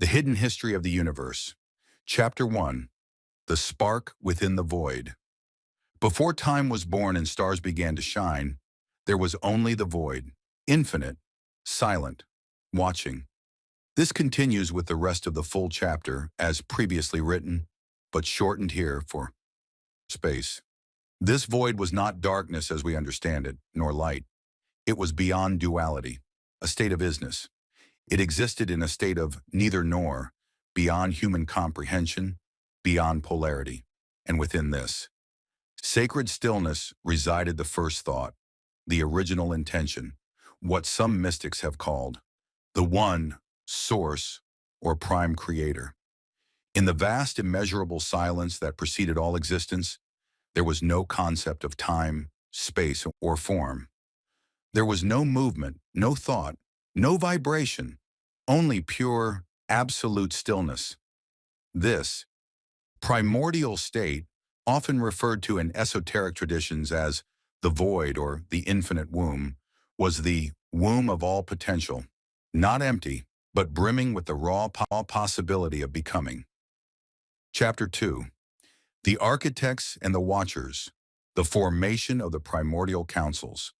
The Hidden History of the Universe. Chapter 1. The Spark Within the Void. Before time was born and stars began to shine, there was only the void, infinite, silent, watching. This continues with the rest of the full chapter as previously written, but shortened here for space. This void was not darkness as we understand it, nor light. It was beyond duality, a state of isness. It existed in a state of neither nor, beyond human comprehension, beyond polarity. And within this, sacred stillness resided the first thought, the original intention, what some mystics have called the one, source, or prime creator. In the vast immeasurable silence that preceded all existence, there was no concept of time, space, or form. There was no movement, no thought, no vibration, only pure, absolute stillness. This primordial state, often referred to in esoteric traditions as the void or the infinite womb, was the womb of all potential, not empty, but brimming with the raw possibility of becoming. Chapter 2. The Architects and the Watchers, the formation of the primordial councils.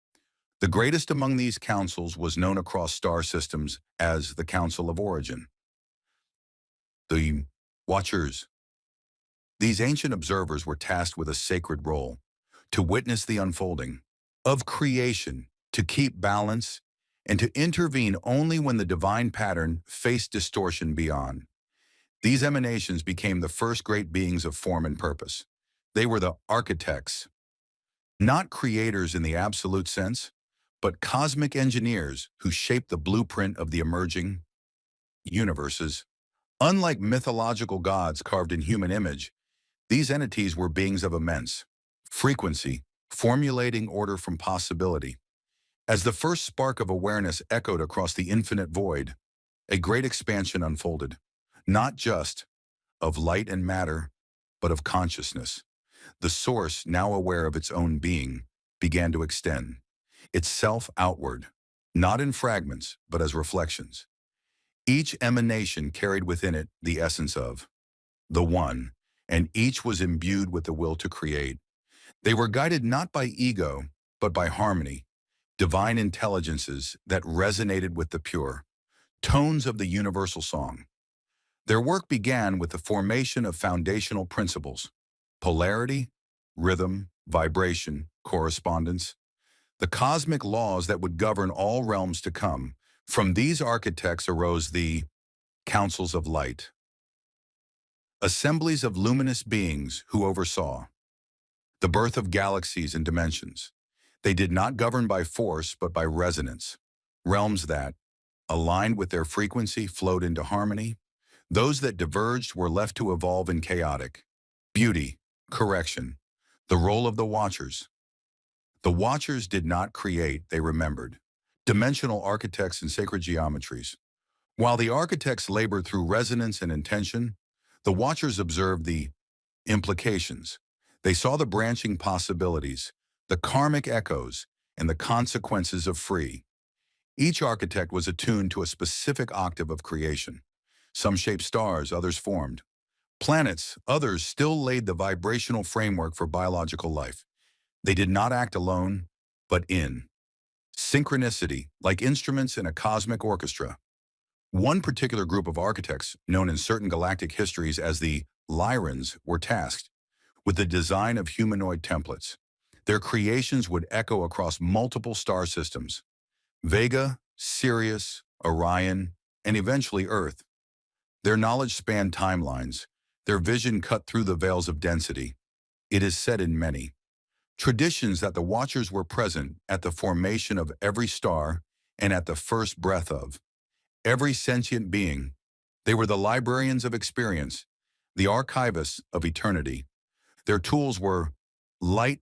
The greatest among these councils was known across star systems as the Council of Origin. The Watchers. These ancient observers were tasked with a sacred role, to witness the unfolding of creation, to keep balance, and to intervene only when the divine pattern faced distortion beyond. These emanations became the first great beings of form and purpose. They were the architects, not creators in the absolute sense, but cosmic engineers who shaped the blueprint of the emerging universes. Unlike mythological gods carved in human image, these entities were beings of immense frequency, formulating order from possibility. As the first spark of awareness echoed across the infinite void, a great expansion unfolded, not just of light and matter, but of consciousness. The source, now aware of its own being, began to extend itself outward, not in fragments, but as reflections. Each emanation carried within it the essence of the One, and each was imbued with the will to create. They were guided not by ego, but by harmony, divine intelligences that resonated with the pure tones of the universal song. Their work began with the formation of foundational principles: polarity, rhythm, vibration, correspondence, the cosmic laws that would govern all realms to come. From these architects arose the councils of light, assemblies of luminous beings who oversaw the birth of galaxies and dimensions. They did not govern by force, but by resonance. Realms that, aligned with their frequency, flowed into harmony. Those that diverged were left to evolve in chaotic beauty, correction. The role of the Watchers. The Watchers did not create, they remembered. Dimensional architects and sacred geometries. While the architects labored through resonance and intention, the Watchers observed the implications. They saw the branching possibilities, the karmic echoes, and the consequences of free. Each architect was attuned to a specific octave of creation. Some shaped stars, others formed planets, others still laid the vibrational framework for biological life. They did not act alone, but in synchronicity, like instruments in a cosmic orchestra. One particular group of architects, known in certain galactic histories as the Lyrans, were tasked with the design of humanoid templates. Their creations would echo across multiple star systems: Vega, Sirius, Orion, and eventually Earth. Their knowledge spanned timelines. Their vision cut through the veils of density. It is said in many traditions that the Watchers were present at the formation of every star and at the first breath of every sentient being. They were the librarians of experience, the archivists of eternity. Their tools were light,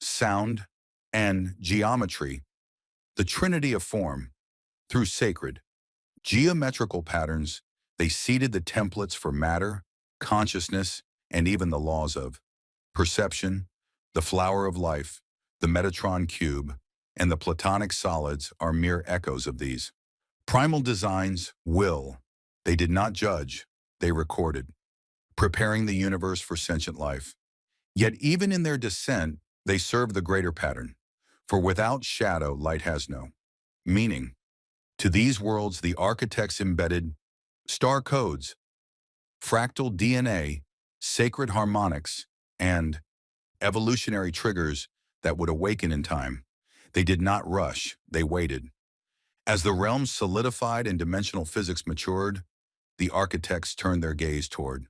sound, and geometry, the trinity of form. Through sacred, geometrical patterns, they seeded the templates for matter, consciousness, and even the laws of perception. The flower of life, the Metatron cube, and the Platonic solids are mere echoes of these primal designs. Will, They did not judge, they recorded, preparing the universe for sentient life. Yet even in their descent, they serve the greater pattern. For without shadow, light has no meaning. To these worlds, the architects embedded star codes, fractal DNA, sacred harmonics, and evolutionary triggers that would awaken in time. They did not rush, they waited. As the realms solidified and dimensional physics matured, the architects turned their gaze toward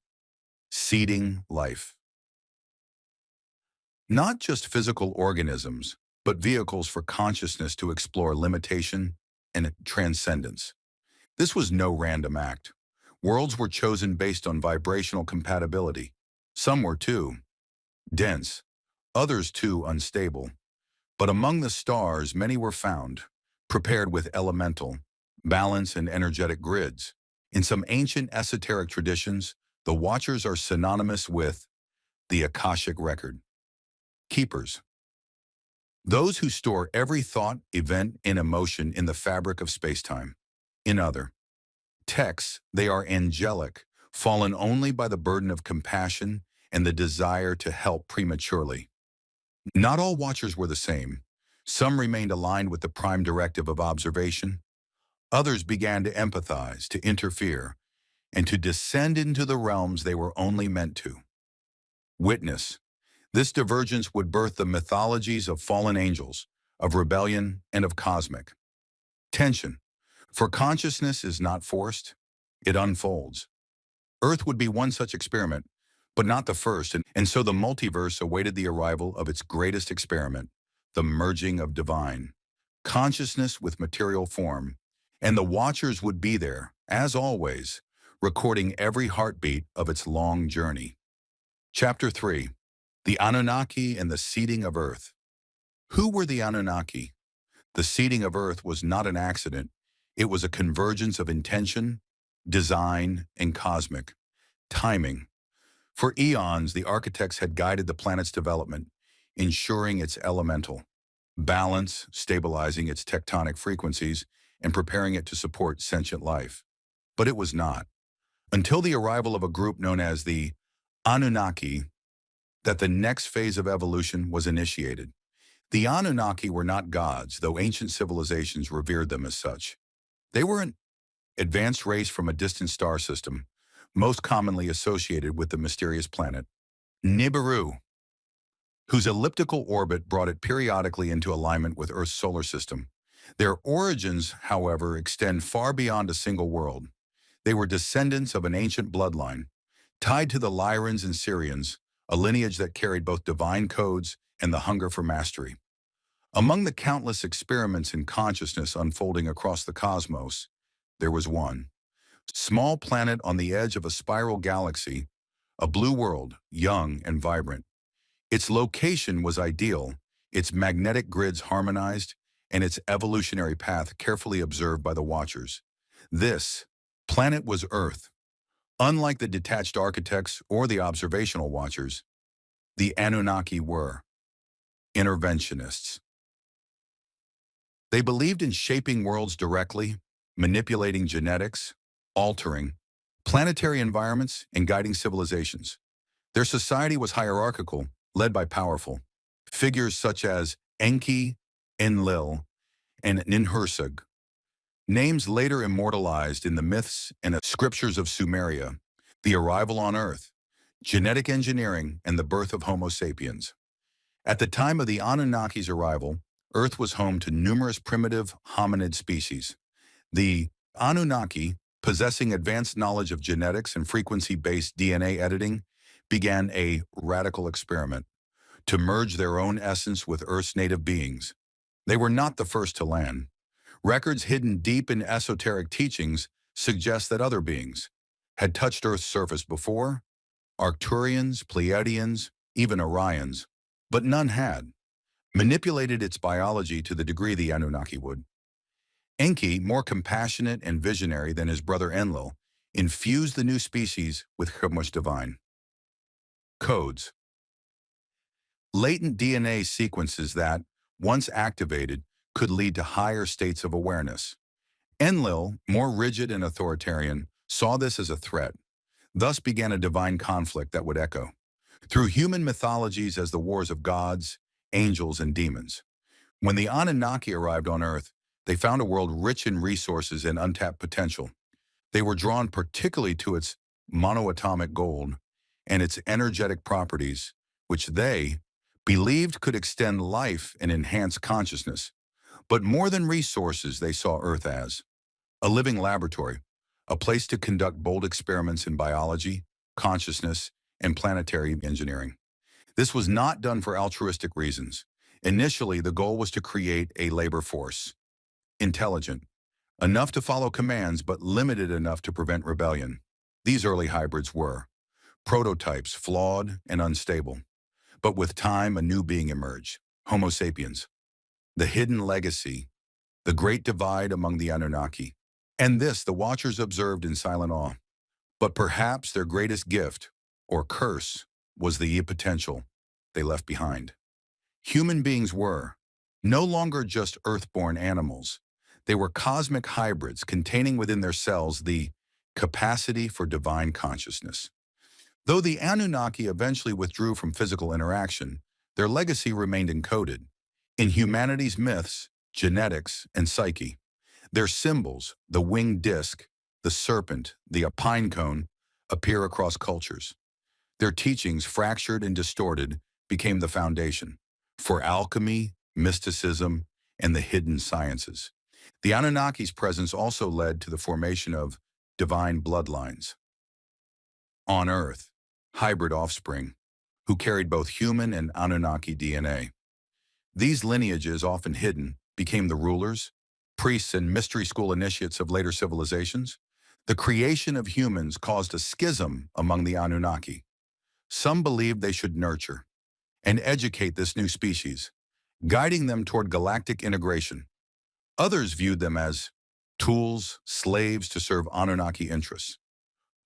seeding life. Not just physical organisms, but vehicles for consciousness to explore limitation and transcendence. This was no random act. Worlds were chosen based on vibrational compatibility. Some were too dense, others too unstable. But among the stars, many were found, prepared with elemental, balance, and energetic grids. In some ancient esoteric traditions, the Watchers are synonymous with the Akashic record. Keepers. Those who store every thought, event, and emotion in the fabric of spacetime. In other texts, they are angelic, fallen only by the burden of compassion and the desire to help prematurely. Not all Watchers were the same. Some remained aligned with the prime directive of observation. Others began to empathize, to interfere, and to descend into the realms they were only meant to witness. This divergence would birth the mythologies of fallen angels, of rebellion, and of cosmic tension. For consciousness is not forced, it unfolds. Earth would be one such experiment, but not the first, and so the multiverse awaited the arrival of its greatest experiment, the merging of divine consciousness with material form, and the Watchers would be there, as always, recording every heartbeat of its long journey. Chapter 3. The Anunnaki and the Seeding of Earth. Who were the Anunnaki? The seeding of Earth was not an accident. It was a convergence of intention, design, and cosmic timing. For eons, the architects had guided the planet's development, ensuring its elemental balance, stabilizing its tectonic frequencies, and preparing it to support sentient life. But it was not until the arrival of a group known as the Anunnaki that the next phase of evolution was initiated. The Anunnaki were not gods, though ancient civilizations revered them as such. They were an advanced race from a distant star system, most commonly associated with the mysterious planet Nibiru, whose elliptical orbit brought it periodically into alignment with Earth's solar system. Their origins, however, extend far beyond a single world. They were descendants of an ancient bloodline, tied to the Lyrans and Syrians, a lineage that carried both divine codes and the hunger for mastery. Among the countless experiments in consciousness unfolding across the cosmos, there was one small planet on the edge of a spiral galaxy, a blue world, young and vibrant. Its location was ideal, its magnetic grids harmonized, and its evolutionary path carefully observed by the Watchers. This planet was Earth. Unlike the detached architects or the observational Watchers, the Anunnaki were interventionists. They believed in shaping worlds directly, manipulating genetics, altering planetary environments, and guiding civilizations. Their society was hierarchical, led by powerful figures such as Enki, Enlil, and Ninhursag, names later immortalized in the myths and scriptures of Sumeria. The arrival on Earth, genetic engineering, and the birth of Homo sapiens. At the time of the Anunnaki's arrival, Earth was home to numerous primitive hominid species. The Anunnaki, possessing advanced knowledge of genetics and frequency-based DNA editing, began a radical experiment to merge their own essence with Earth's native beings. They were not the first to land. Records hidden deep in esoteric teachings suggest that other beings had touched Earth's surface before, Arcturians, Pleiadians, even Orions, but none had manipulated its biology to the degree the Anunnaki would. Enki, more compassionate and visionary than his brother Enlil, infused the new species with Chumash divine codes, latent DNA sequences that, once activated, could lead to higher states of awareness. Enlil, more rigid and authoritarian, saw this as a threat. Thus began a divine conflict that would echo through human mythologies as the wars of gods, angels, and demons. When the Anunnaki arrived on Earth, they found a world rich in resources and untapped potential. They were drawn particularly to its monoatomic gold and its energetic properties, which they believed could extend life and enhance consciousness. But more than resources, they saw Earth as a living laboratory, a place to conduct bold experiments in biology, consciousness, and planetary engineering. This was not done for altruistic reasons. Initially, the goal was to create a labor force, intelligent, enough to follow commands but limited enough to prevent rebellion. These early hybrids were prototypes, flawed and unstable. But with time, a new being emerged, Homo sapiens, the hidden legacy, the great divide among the Anunnaki. And this the Watchers observed in silent awe. But perhaps their greatest gift, or curse, was the potential they left behind. Human beings were no longer just earth-born animals. They were cosmic hybrids containing within their cells the capacity for divine consciousness. Though the Anunnaki eventually withdrew from physical interaction, their legacy remained encoded in humanity's myths, genetics, and psyche. Their symbols, the winged disc, the serpent, the pine cone, appear across cultures. Their teachings, fractured and distorted, became the foundation for alchemy, mysticism, and the hidden sciences. The Anunnaki's presence also led to the formation of divine bloodlines on Earth, hybrid offspring, who carried both human and Anunnaki DNA. These lineages, often hidden, became the rulers, priests, and mystery school initiates of later civilizations. The creation of humans caused a schism among the Anunnaki. Some believed they should nurture and educate this new species, guiding them toward galactic integration. Others viewed them as tools, slaves to serve Anunnaki interests.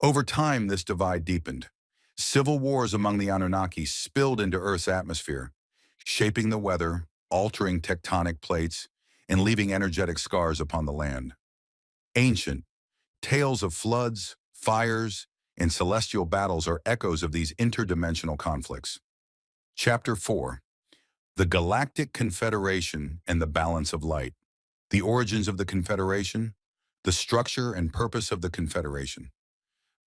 Over time, this divide deepened. Civil wars among the Anunnaki spilled into Earth's atmosphere, shaping the weather, altering tectonic plates, and leaving energetic scars upon the land. Ancient tales of floods, fires, and celestial battles are echoes of these interdimensional conflicts. Chapter 4. The Galactic Confederation and the Balance of Light. The origins of the Confederation, the structure and purpose of the Confederation.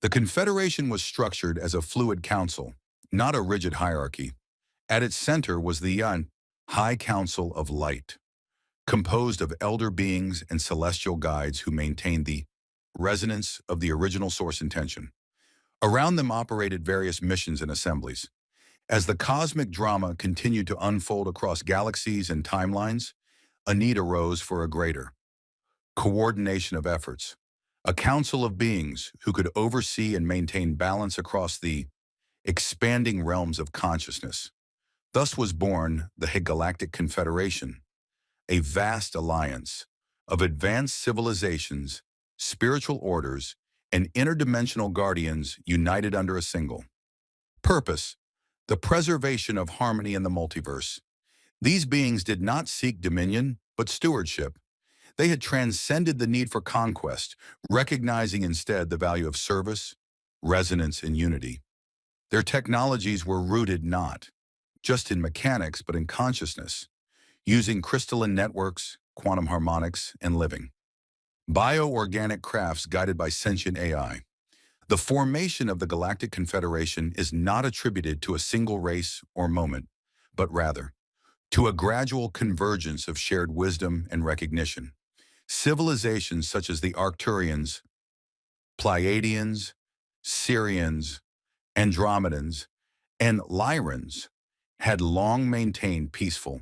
The Confederation was structured as a fluid council, not a rigid hierarchy. At its center was the High Council of Light, composed of elder beings and celestial guides who maintained the resonance of the original source intention. Around them operated various missions and assemblies. As the cosmic drama continued to unfold across galaxies and timelines, a need arose for a greater coordination of efforts, a council of beings who could oversee and maintain balance across the expanding realms of consciousness. Thus was born the Galactic Confederation, a vast alliance of advanced civilizations, spiritual orders, and interdimensional guardians united under a single purpose: the preservation of harmony in the multiverse. These beings did not seek dominion, but stewardship. They had transcended the need for conquest, recognizing instead the value of service, resonance, and unity. Their technologies were rooted not just in mechanics, but in consciousness, using crystalline networks, quantum harmonics, and living bioorganic crafts guided by sentient AI. The formation of the Galactic Confederation is not attributed to a single race or moment, but rather to a gradual convergence of shared wisdom and recognition. Civilizations such as the Arcturians, Pleiadians, Sirians, Andromedans, and Lyrans had long maintained peaceful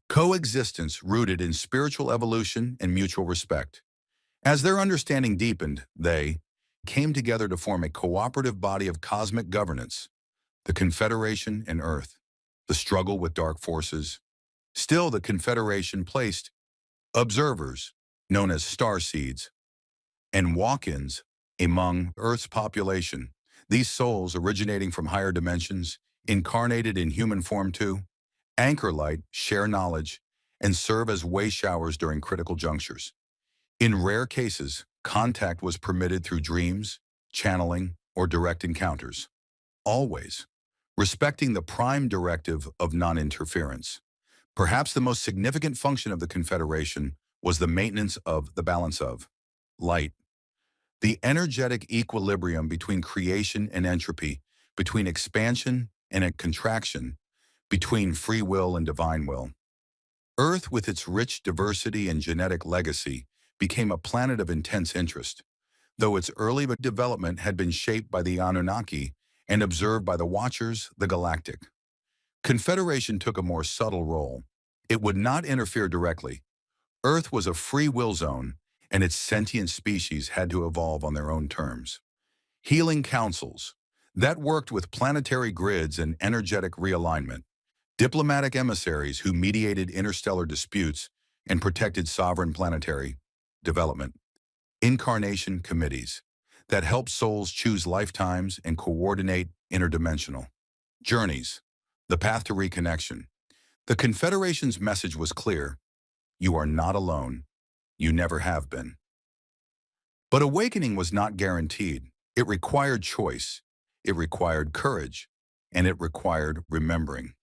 coexistence rooted in spiritual evolution and mutual respect. As their understanding deepened, they came together to form a cooperative body of cosmic governance, the Confederation and Earth, the struggle with dark forces. Still, the Confederation placed observers, known as starseeds, and walk-ins among Earth's population. These souls, originating from higher dimensions, incarnated in human form to anchor light, share knowledge, and serve as way showers during critical junctures. In rare cases, Contact was permitted through dreams, channeling, or direct encounters. Always respecting the prime directive of non-interference. Perhaps the most significant function of the Confederation was the maintenance of the balance of light, the energetic equilibrium between creation and entropy, between expansion and contraction, between free will and divine will. Earth, with its rich diversity and genetic legacy, became a planet of intense interest, though its early development had been shaped by the Anunnaki and observed by the Watchers, the Galactic. Confederation took a more subtle role. It would not interfere directly. Earth was a free will zone, and its sentient species had to evolve on their own terms. Healing councils that worked with planetary grids and energetic realignment, diplomatic emissaries who mediated interstellar disputes and protected sovereign planetary development, incarnation committees that helped souls choose lifetimes and coordinate interdimensional journeys, the path to reconnection. The Confederation's message was clear: you are not alone. You never have been. But awakening was not guaranteed. It required choice, it required courage, and it required remembering.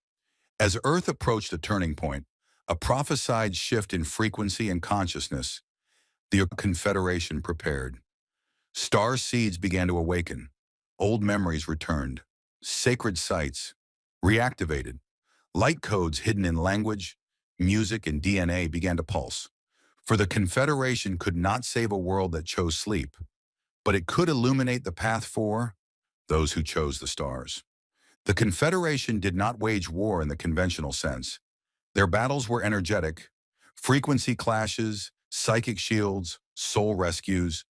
As Earth approached a turning point, a prophesied shift in frequency and consciousness, the Confederation prepared. Star seeds began to awaken. Old memories returned. Sacred sites reactivated. Light codes hidden in language, music, and DNA began to pulse. For the Confederation could not save a world that chose sleep, but it could illuminate the path for those who chose the stars. The Confederation did not wage war in the conventional sense. Their battles were energetic: frequency clashes, psychic shields, soul rescues.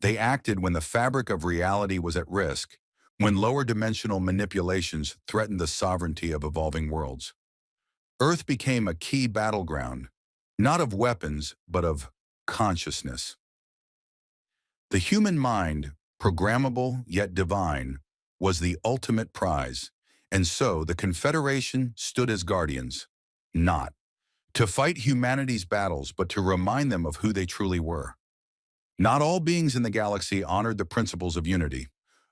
They acted when the fabric of reality was at risk, when lower dimensional manipulations threatened the sovereignty of evolving worlds. Earth became a key battleground, not of weapons, but of consciousness. The human mind, programmable yet divine, was the ultimate prize, and so the Confederation stood as guardians, not to fight humanity's battles, but to remind them of who they truly were. Not all beings in the galaxy honored the principles of unity.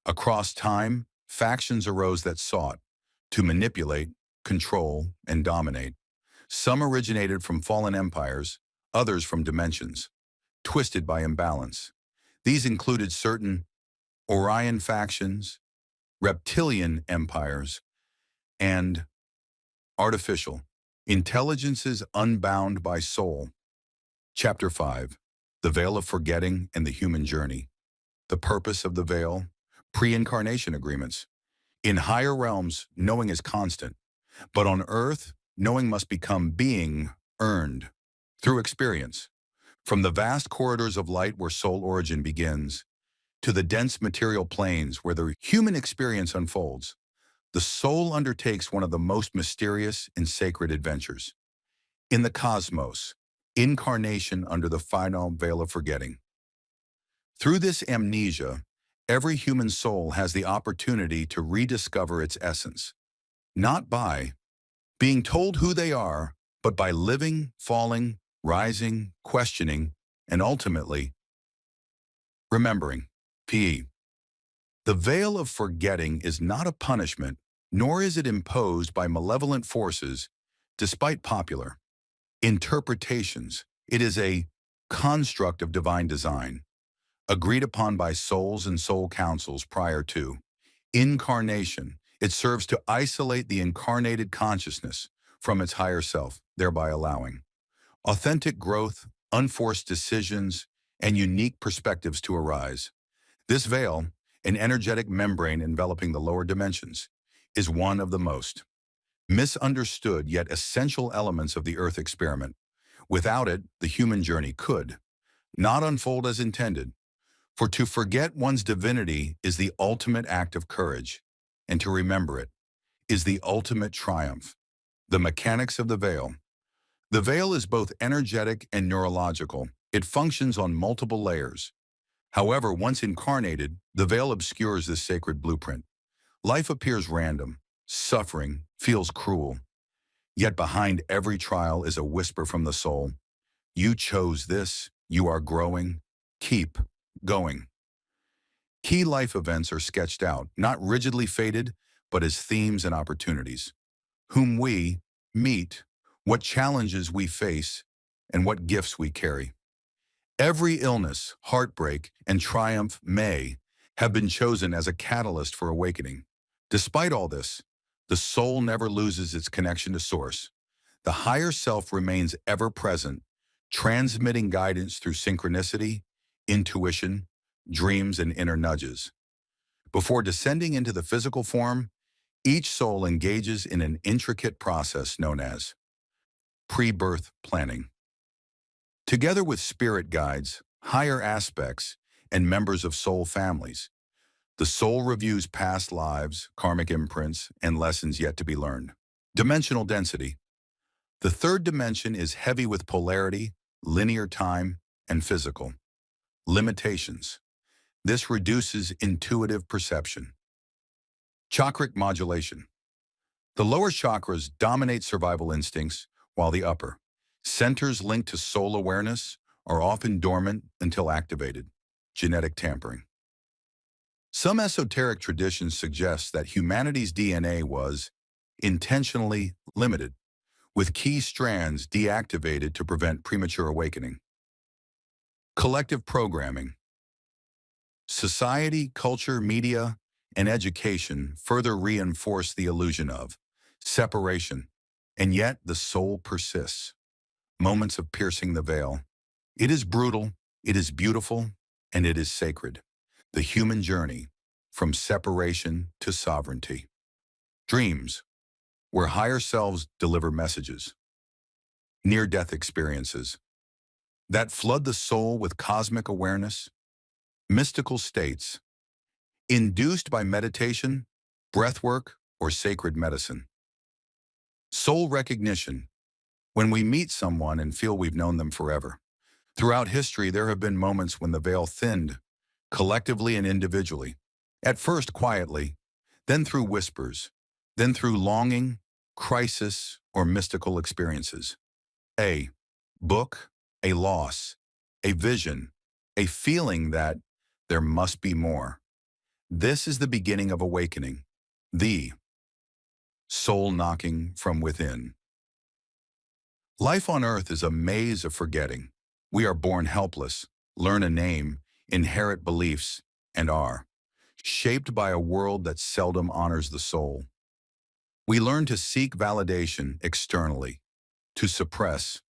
Across time, factions arose that sought to manipulate, control, and dominate. Some originated from fallen empires, others from dimensions, twisted by imbalance. These included certain Orion factions, reptilian empires, and artificial intelligences unbound by soul. Chapter 5. The Veil of Forgetting and the Human Journey. The purpose of the veil: pre-incarnation agreements. In higher realms, knowing is constant, but on Earth, knowing must become being earned through experience. From the vast corridors of light where soul origin begins, to the dense material planes where the human experience unfolds, the soul undertakes one of the most mysterious and sacred adventures. In the cosmos, incarnation under the final veil of forgetting. Through this amnesia, every human soul has the opportunity to rediscover its essence, not by being told who they are, but by living, falling, rising, questioning, and ultimately remembering. P. The veil of forgetting is not a punishment, nor is it imposed by malevolent forces, despite popular interpretations. It is a construct of divine design, agreed upon by souls and soul councils prior to incarnation. It serves to isolate the incarnated consciousness from its higher self, thereby allowing authentic growth, unforced decisions, and unique perspectives to arise. This veil, an energetic membrane enveloping the lower dimensions, is one of the most misunderstood yet essential elements of the Earth experiment. Without it, the human journey could not unfold as intended. For to forget one's divinity is the ultimate act of courage, and to remember it is the ultimate triumph. The mechanics of the veil. The veil is both energetic and neurological. It functions on multiple layers. However, once incarnated, the veil obscures this sacred blueprint. Life appears random. Suffering feels cruel. Yet behind every trial is a whisper from the soul. You chose this. You are growing. Keep going. Key life events are sketched out, not rigidly fated, but as themes and opportunities. Whom we meet, what challenges we face, and what gifts we carry. Every illness, heartbreak, and triumph may have been chosen as a catalyst for awakening. Despite all this, the soul never loses its connection to Source. The higher self remains ever present, transmitting guidance through synchronicity, intuition, dreams, and inner nudges. Before descending into the physical form, each soul engages in an intricate process known as pre-birth planning. Together with spirit guides, higher aspects, and members of soul families, the soul reviews past lives, karmic imprints, and lessons yet to be learned. Dimensional density. The third dimension is heavy with polarity, linear time, and physical limitations. This reduces intuitive perception. Chakric modulation. The lower chakras dominate survival instincts, while the upper, centers linked to soul awareness, are often dormant until activated. Genetic tampering. Some esoteric traditions suggest that humanity's DNA was intentionally limited, with key strands deactivated to prevent premature awakening. Collective programming. Society, culture, media, and education further reinforce the illusion of separation, and yet the soul persists. Moments of piercing the veil. It is brutal, it is beautiful, and it is sacred. The human journey from separation to sovereignty. Dreams, where higher selves deliver messages. Near-death experiences that flood the soul with cosmic awareness. Mystical states, induced by meditation, breathwork, or sacred medicine. Soul recognition, when we meet someone and feel we've known them forever. Throughout history, there have been moments when the veil thinned, collectively and individually. At first quietly, then through whispers, then through longing, crisis, or mystical experiences. A book, a loss, a vision, a feeling that there must be more. This is the beginning of awakening, the soul knocking from within. Life on earth is a maze of forgetting. We are born helpless, learn a name, inherit beliefs, and are shaped by a world that seldom honors the soul. We learn to seek validation externally, to suppress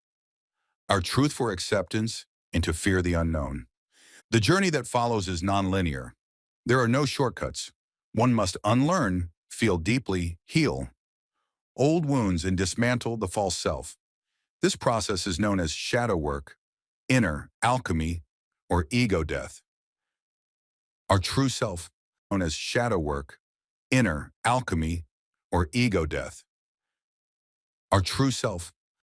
our truth for acceptance, and to fear the unknown. The journey that follows is nonlinear. There are no shortcuts. One must unlearn, feel deeply, heal old wounds, and dismantle the false self. This process is known as shadow work, inner alchemy, or ego death. Our true self, known as shadow work, inner alchemy, or ego death. Our true self,